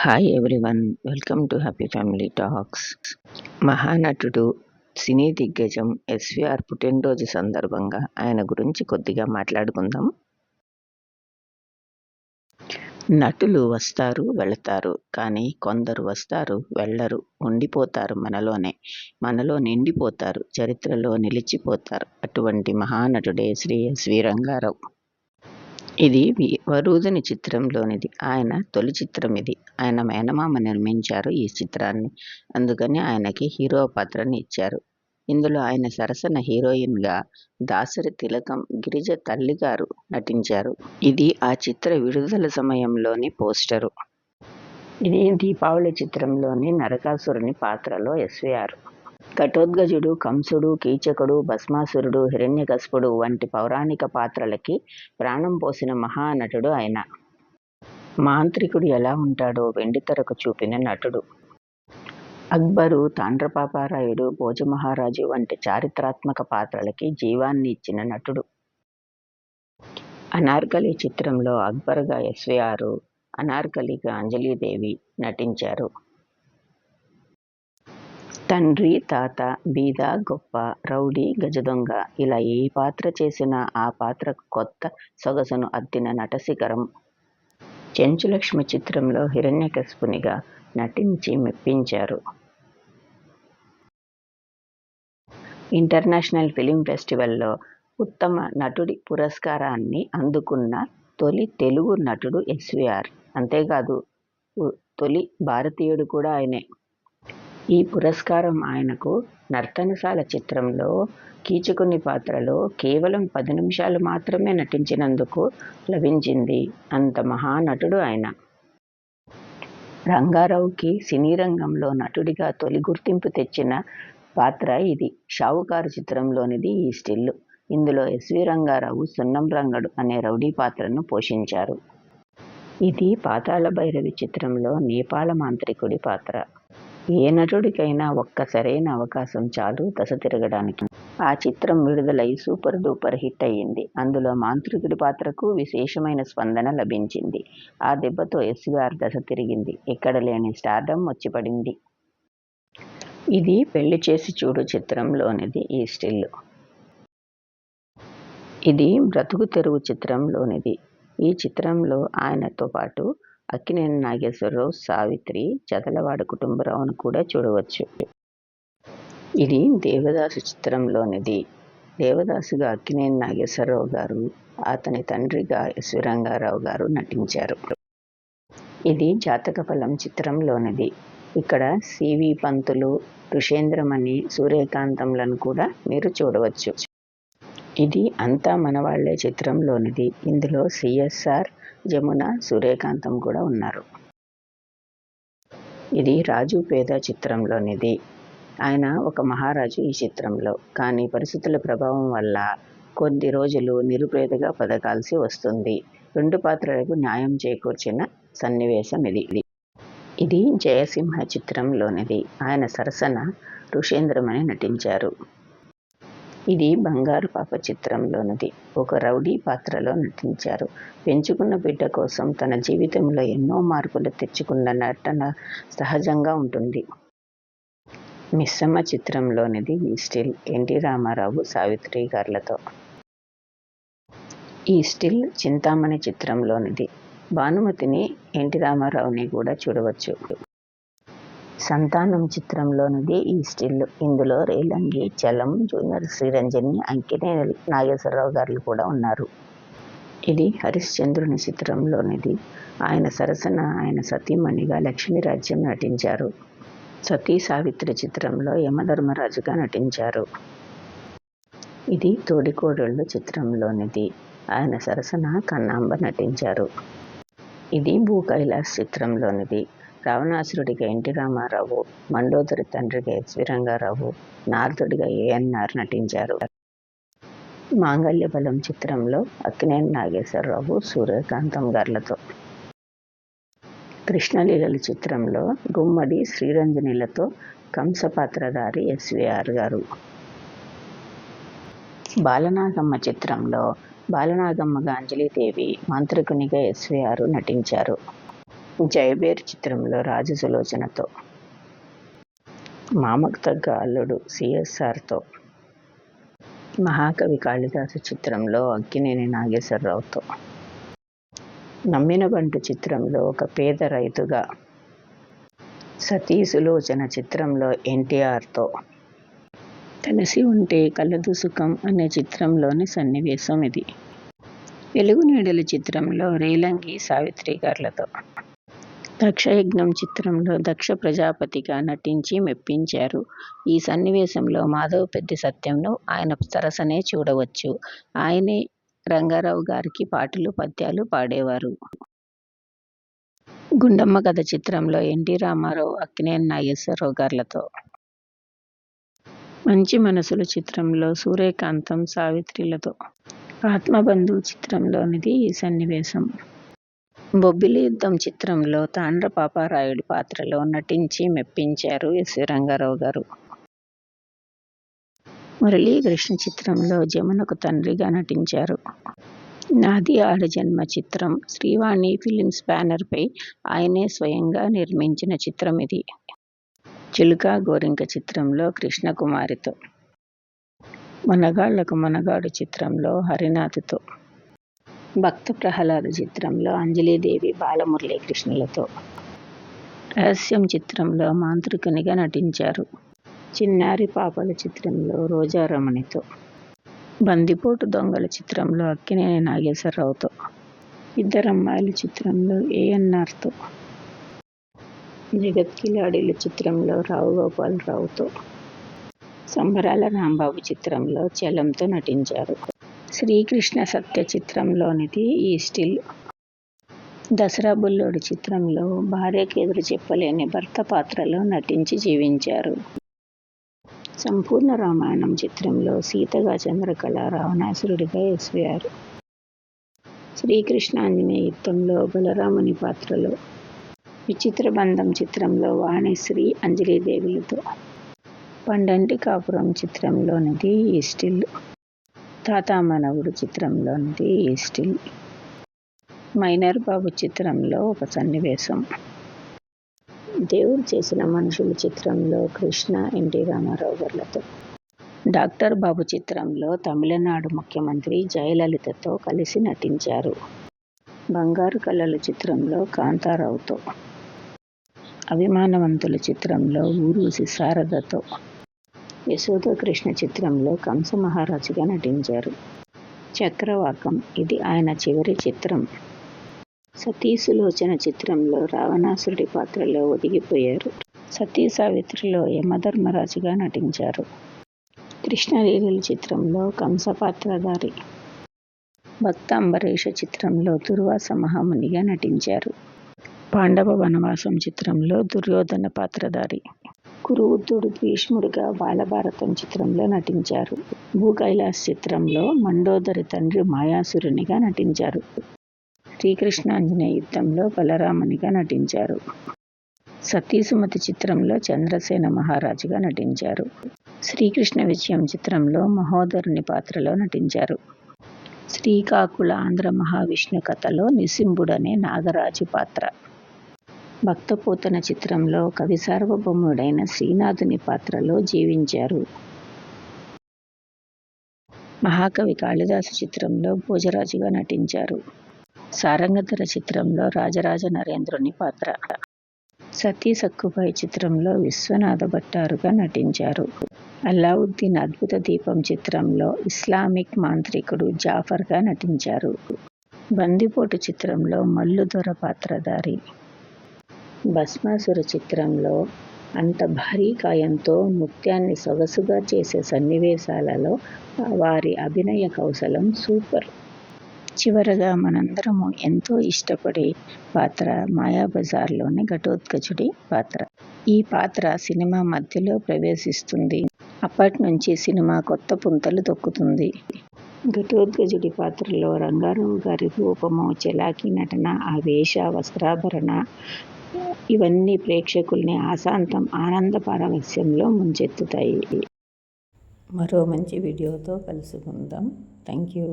Hi everyone, welcome to happy family talks. మహానటుడు, సినీ దిగ్గజం ఎస్వీఆర్ పుట్టినరోజు సందర్భంగా ఆయన గురించి కొద్దిగా మాట్లాడుకుందాం. నటులు వస్తారు వెళతారు, కానీ కొందరు వస్తారు వెళ్ళరు, ఉండిపోతారు మనలో నిండిపోతారు, చరిత్రలో నిలిచిపోతారు. అటువంటి మహానటుడే శ్రీ ఎస్వి రంగారావు. ఇది వరూధిని చిత్రంలోనిది. ఆయన తొలి చిత్రం ఇది. ఆయన మేనమామ నిర్మించారు ఈ చిత్రాన్ని. అందుకని ఆయనకి హీరో పాత్రని ఇచ్చారు. ఇందులో ఆయన సరసన హీరోయిన్గా దాసరి తిలకం, గిరిజ తల్లిగారు నటించారు. ఇది ఆ చిత్ర విడుదల సమయంలోని పోస్టరు. ఇది దీపావళి చిత్రంలోని నరకాసురుని పాత్రలో ఎస్వీఆర్. ఘటోత్కచుడు, కంసుడు, కీచకుడు, భస్మాసురుడు, హిరణ్యకశిపుడు వంటి పౌరాణిక పాత్రలకి ప్రాణం పోసిన మహానటుడు ఆయన. మాంత్రికుడు ఎలా ఉంటాడో వెండితెరకు చూపిన నటుడు. అక్బరు, తాండ్రపాపారాయుడు, భోజమహారాజు వంటి చారిత్రాత్మక పాత్రలకి జీవాన్ని ఇచ్చిన నటుడు. అనార్కలి చిత్రంలో అక్బర్గా ఎస్వీఆర్, అనార్కలిగా అంజలీదేవి నటించారు. తండ్రి, తాత, బీద, గొప్ప, రౌడీ, గజదొంగ ఇలా ఏ పాత్ర చేసినా ఆ పాత్రకు కొత్త సొగసును అద్దిన నటశిఖరం. చెంచులక్ష్మి చిత్రంలో హిరణ్యకశిపునిగా నటించి మెప్పించారు. ఇంటర్నేషనల్ ఫిలిం ఫెస్టివల్లో ఉత్తమ నటుడి పురస్కారాన్ని అందుకున్న తొలి తెలుగు నటుడు ఎస్వీఆర్. అంతేకాదు, తొలి భారతీయుడు కూడా ఆయనే. ఈ పురస్కారం ఆయనకు నర్తనశాల చిత్రంలో కీచకుని పాత్రలో కేవలం 10 నిమిషాలు మాత్రమే నటించినందుకు లభించింది. అంత మహానటుడు ఆయన. రంగారావుకి సినీ రంగంలో నటుడిగా తొలి గుర్తింపు తెచ్చిన పాత్ర ఇది. షావుకారు చిత్రంలోనిది ఈ స్టిల్. ఇందులో ఎస్వి రంగారావు సున్నం రంగడు అనే రౌడీ పాత్రను పోషించారు. ఇది పాతాళ భైరవి చిత్రంలో నేపాల మాంత్రికుడి పాత్ర. ఏ నటుడికైనా ఒక్క సరైన అవకాశం చాలు దశ తిరగడానికి. ఆ చిత్రం విడుదలై సూపర్ డూపర్ హిట్ అయ్యింది. అందులో మాంత్రికుడి పాత్రకు విశేషమైన స్పందన లభించింది. ఆ దెబ్బతో ఎస్వీఆర్ దశ తిరిగింది. ఎక్కడ లేని స్టార్డమ్ వచ్చి పడింది. ఇది పెళ్లి చేసి చూడు చిత్రంలోనిది ఈ స్టిల్. ఇది బ్రతుకు తెరువు చిత్రంలోనిది. ఈ చిత్రంలో ఆయనతో పాటు అక్కినేని నాగేశ్వరరావు, సావిత్రి, చదలవాడ కుటుంబరావును కూడా చూడవచ్చు. ఇది దేవదాసు చిత్రంలోనిది. దేవదాసుగా అక్కినేని నాగేశ్వరరావు గారు, అతని తండ్రిగా ఎస్వి రంగారావు గారు నటించారు. ఇది జాతకఫలం చిత్రంలోనిది. ఇక్కడ సివి పంతులు, ఋషేంద్రమణి, సూర్యకాంతంలను కూడా మీరు చూడవచ్చు. ఇది అంతా మనవాళ్లే చిత్రంలోనిది. ఇందులో సిఎస్ఆర్, జమున, సూర్యకాంతం కూడా ఉన్నారు. ఇది రాజు పేద చిత్రంలోనిది. ఆయన ఒక మహారాజు ఈ చిత్రంలో. కానీ పరిస్థితుల ప్రభావం వల్ల కొద్ది రోజులు నిరుపేదగా బతకాల్సి వస్తుంది. 2 పాత్రలకు న్యాయం చేకూర్చిన సన్నివేశం ఇది. ఇది జయసింహ చిత్రంలోనిది. ఆయన సరసన ఋషేంద్రమణి నటించారు. ఇది బంగారు పాప చిత్రంలోనిది. ఒక రౌడీ పాత్రలో నటించారు. పెంచుకున్న బిడ్డ కోసం తన జీవితంలో ఎన్నో మార్పులు తెచ్చుకున్న నటన సహజంగా ఉంటుంది. మిస్సమ్మ చిత్రంలోనిది ఈ స్టిల్. ఎన్టీ రామారావు, సావిత్రి గార్లతో. ఈ స్టిల్ చింతామణి చిత్రంలోనిది. భానుమతిని, ఎన్టీ రామారావుని కూడా చూడవచ్చు. సంతానం చిత్రంలోనిది ఈ స్టిల్. ఇందులో రేలంగి, చలం, జూనియర్ శ్రీరంజని, అక్కినేని నాగేశ్వరరావు గారు కూడా ఉన్నారు. ఇది హరిశ్చంద్రుని చిత్రంలోనిది. ఆయన సరసన ఆయన సతీమణిగా లక్ష్మీరాజ్యం నటించారు. సతీ సావిత్రి చిత్రంలో యమధర్మరాజుగా నటించారు. ఇది తోడికోడళ్ళు చిత్రంలోనిది. ఆయన సరసన కన్నాంబ నటించారు. ఇది భూ కైలాస్ చిత్రంలోనిది. రావణాసురుడిగా ఎన్టీ రామారావు, మండోదరి తండ్రిగా ఎస్వి రంగారావు, నారదుడిగా ఏఎన్ఆర్ నటించారు. మాంగళ్య బలం చిత్రంలో అక్కినేని నాగేశ్వరరావు, సూర్యకాంతం గార్లతో. కృష్ణలీలలు చిత్రంలో గుమ్మడి, శ్రీరంజనిలతో కంస పాత్రధారి ఎస్వీఆర్ గారు. బాలనాగమ్మ చిత్రంలో బాలనాగమ్మగా అంజలీదేవి, మాంత్రికునిగా ఎస్వీఆర్ నటించారు. జయబేర్ చిత్రంలో రాజసులోచనతో, మామకు తగ్గ అల్లుడు సిఎస్ఆర్తో, మహాకవి కాళిదాసు చిత్రంలో అక్కినేని నాగేశ్వరరావుతో, నమ్మిన బంటు చిత్రంలో ఒక పేద రైతుగా, సతీ సులోచన చిత్రంలో ఎన్టీఆర్తో, కలిసి ఉంటే కలదు సుఖం అనే చిత్రంలోని సన్నివేశం ఇది. వెలుగు నీడల చిత్రంలో రేలంగి సావిత్రి గార్లతో, దక్షయజ్ఞం చిత్రంలో దక్ష ప్రజాపతిగా నటించి మెప్పించారు. ఈ సన్నివేశంలో మాధవపెద్ది సత్యంను ఆయన సరసనే చూడవచ్చు. ఆయనే రంగారావు గారికి పాటలు పద్యాలు పాడేవారు. గుండమ్మ కథ చిత్రంలో ఎన్టీ రామారావు, అక్కినేని నాగేశ్వరరావు గార్లతో, మంచి మనసులు చిత్రంలో సూర్యకాంతం సావిత్రిలతో, ఆత్మబంధువు చిత్రంలోనిది ఈ సన్నివేశం. బొబ్బిలి యుద్ధం చిత్రంలో తాండ్ర పాపారాయుడి పాత్రలో నటించి మెప్పించారు ఎస్ రంగారావు గారు. మురళీకృష్ణ చిత్రంలో జమునకు తండ్రిగా నటించారు. నాది ఆడజన్మ చిత్రం శ్రీవాణి ఫిలిమ్స్ బ్యానర్పై ఆయనే స్వయంగా నిర్మించిన చిత్రం ఇది. చిలుక గోరింక చిత్రంలో కృష్ణకుమారితో, మనగాళ్లకు మనగాడు చిత్రంలో హరినాథ్తో, భక్త ప్రహ్లాద చిత్రంలో అంజలీదేవి బాలమురళీకృష్ణులతో, రహస్యం చిత్రంలో మాంత్రికునిగా నటించారు. చిన్నారి పాపల చిత్రంలో రోజారమణితో, బందిపోటు దొంగల చిత్రంలో అక్కినేని నాగేశ్వరరావుతో, ఇద్దరమ్మాయిల చిత్రంలో ఏఎన్ఆర్తో, జగత్ కిలాడీల చిత్రంలో రావు గోపాలరావుతో, సంబరాల రాంబాబు చిత్రంలో చలంతో నటించారు. శ్రీకృష్ణ సత్య చిత్రంలోనిది ఈ స్టిల్. దసరా బుల్లోడు చిత్రంలో భార్యకి ఎదురు చెప్పలేని భర్త పాత్రలో నటించి జీవించారు. సంపూర్ణ రామాయణం చిత్రంలో సీతగా చంద్రకళ, రావణాసురుడిగా ఎస్వీఆర్. శ్రీకృష్ణ ఆంజనేయ యుద్ధంలో బలరాముని పాత్రలో, విచిత్ర బంధం చిత్రంలో వాణిశ్రీ అంజలీదేవిలతో, పండంటి కాపురం చిత్రంలోనిది ఈ స్టిల్. తాతామానవుడు చిత్రంలోనిది ఈ స్టిల్. మైనర్ బాబు చిత్రంలో ఒక సన్నివేశం. దేవుడు చేసిన మనుషులు చిత్రంలో కృష్ణ, ఎన్టీ రామారావు గార్లతో, డాక్టర్ బాబు చిత్రంలో తమిళనాడు ముఖ్యమంత్రి జయలలితతో కలిసి నటించారు. బంగారు కళలు చిత్రంలో కాంతారావుతో, అభిమానవంతుల చిత్రంలో ఊరూసి శారదతో, యశోదకృష్ణ చిత్రంలో కంస మహారాజుగా నటించారు. చక్రవాకం ఇది ఆయన చివరి చిత్రం. సతీ సులోచన చిత్రంలో రావణాసురుడి పాత్రలో ఒదిగిపోయారు. సతీ సావిత్రిలో యమధర్మరాజుగా నటించారు. కృష్ణలీలల చిత్రంలో కంస పాత్రధారి. భక్త అంబరీష చిత్రంలో దుర్వాస మహామునిగా నటించారు. పాండవ వనవాసం చిత్రంలో దుర్యోధన పాత్రధారి. కురువృద్ధుడు భీష్ముడిగా బాలభారతం చిత్రంలో నటించారు. భూకైలాస్ చిత్రంలో మండోదరి తండ్రి మాయాసురునిగా నటించారు. శ్రీకృష్ణాంజనేయ యుద్ధంలో బలరామునిగా నటించారు. సతీసుమతి చిత్రంలో చంద్రసేన మహారాజుగా నటించారు. శ్రీకృష్ణ విజయం చిత్రంలో మహోదరుని పాత్రలో నటించారు. శ్రీకాకుళ ఆంధ్ర మహావిష్ణు కథలో నిసింబుడనే నాగరాజు పాత్ర. భక్తపోతన చిత్రంలో కవి సార్వభౌముడైన శ్రీనాథుని పాత్రలో జీవించారు. మహాకవి కాళిదాసు చిత్రంలో భోజరాజుగా నటించారు. సారంగధర చిత్రంలో రాజరాజ నరేంద్రుని పాత్ర. సతీ సక్కుబాయి చిత్రంలో విశ్వనాథ భట్టారుగా నటించారు. అల్లావుద్దీన్ అద్భుత దీపం చిత్రంలో ఇస్లామిక్ మాంత్రికుడు జాఫర్గా నటించారు. బందిపోటు చిత్రంలో మల్లుదొర పాత్రధారి. భస్మాసుర చిత్రంలో అంత భారీ కాయంతో ముత్యాన్ని సొగసుగా చేసే సన్నివేశాలలో వారి అభినయ కౌశలం సూపర్. చివరగా మనందరము ఎంతో ఇష్టపడే పాత్ర మాయాబజార్లోని ఘటోత్కచుడి పాత్ర. ఈ పాత్ర సినిమా మధ్యలో ప్రవేశిస్తుంది. అప్పటి నుంచి సినిమా కొత్త పుంతలు తొక్కుతుంది. ఘటోత్కచుడి పాత్రలో రంగారావు గారి రూపము, చలాకీ నటన, ఆ వేష వస్త్రాభరణ ఇవన్నీ ప్రేక్షకుల్ని ఆశాంతం ఆనంద పారవస్యంలో ముంచెత్తుతాయి. మరో మంచి వీడియోతో కలుసుకుందాం. Thank you.